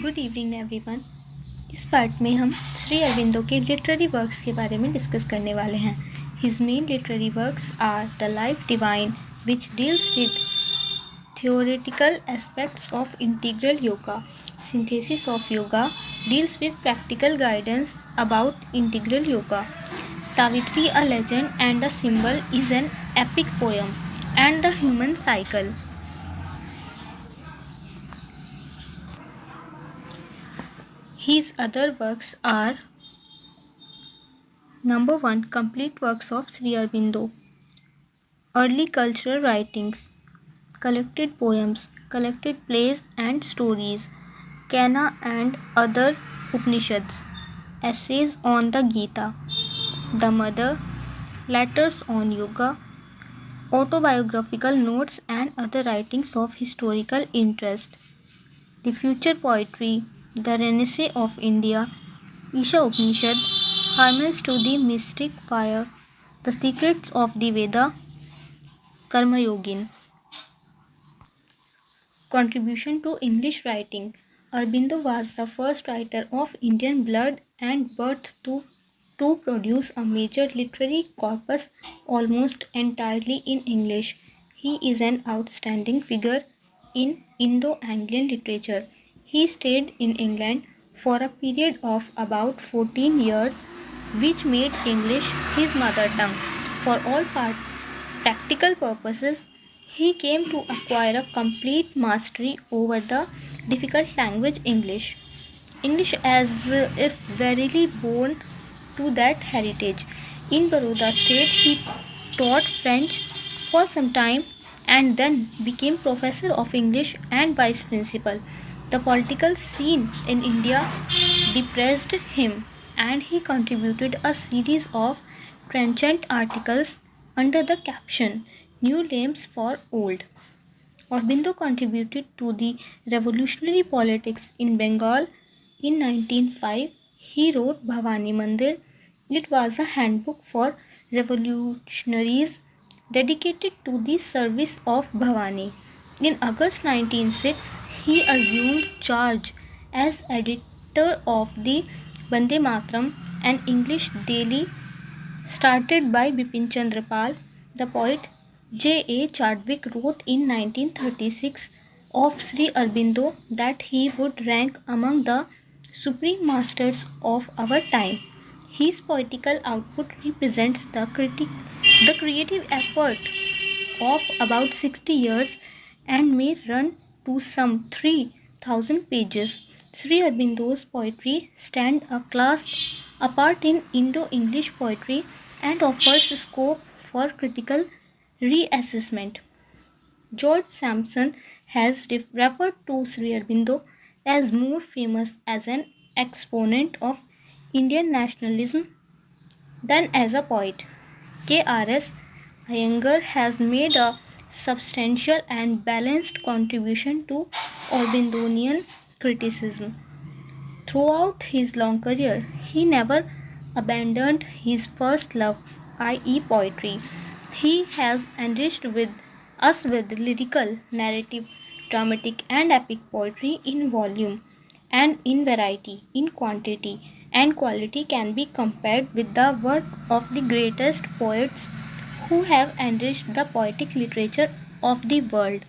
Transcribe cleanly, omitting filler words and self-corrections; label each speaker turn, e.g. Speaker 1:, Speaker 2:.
Speaker 1: Good evening everyone. इस part में हम श्री अरविंदो के लिटरेरी वर्क्स के बारे में डिस्कस करने वाले हैं। His main literary works are the Life Divine which deals with theoretical aspects of integral yoga. Synthesis of yoga deals with practical guidance about integral yoga. Savitri, a legend and a symbol, is an epic poem, and the human cycle. His other works are: number 1, complete works of Sri Aurobindo. Early cultural writings, collected poems, collected plays and stories, Kana and other Upanishads, essays on the Gita, the Mother, letters on yoga, autobiographical notes and other writings of historical interest, the future poetry, the Renaissance of India, Isha Upanishad, Harmonies to the Mystic Fire, the Secrets of the Veda, Karma Yogin. Contribution to English writing. Aurobindo was the first writer of Indian blood and birth to produce a major literary corpus almost entirely in English. He is an outstanding figure in Indo-Anglian literature. He stayed in England for a period of about 14 years, which made English his mother tongue. For all practical purposes, he came to acquire a complete mastery over the difficult language English. English as if verily born to that heritage. In Baroda state, he taught French for some time and then became professor of English and vice principal. The political scene in India depressed him, and he contributed a series of trenchant articles under the caption New Names for Old. Aurobindo contributed to the revolutionary politics in Bengal in 1905. He wrote Bhavani Mandir. It was a handbook for revolutionaries dedicated to the service of Bhavani. In August 1906, he assumed charge as editor of the Vande Mataram, an English daily started by Bipin Chandra Pal. The poet J. A. Chadwick wrote in 1936 of Sri Aurobindo that he would rank among the supreme masters of our time. His poetical output represents the creative effort of about 60 years and may run to some 3,000 pages. Sri Aurobindo's poetry stands a class apart in Indo-English poetry and offers scope for critical reassessment. George Sampson has referred to Sri Aurobindo as more famous as an exponent of Indian nationalism than as a poet. K.R.S. Iyengar has made a substantial and balanced contribution to Aurobindonian criticism. Throughout his long career, he never abandoned his first love, i.e., poetry. He has enriched us with lyrical, narrative, dramatic, and epic poetry in volume and in variety, in quantity and quality can be compared with the work of the greatest poets who have enriched the poetic literature of the world.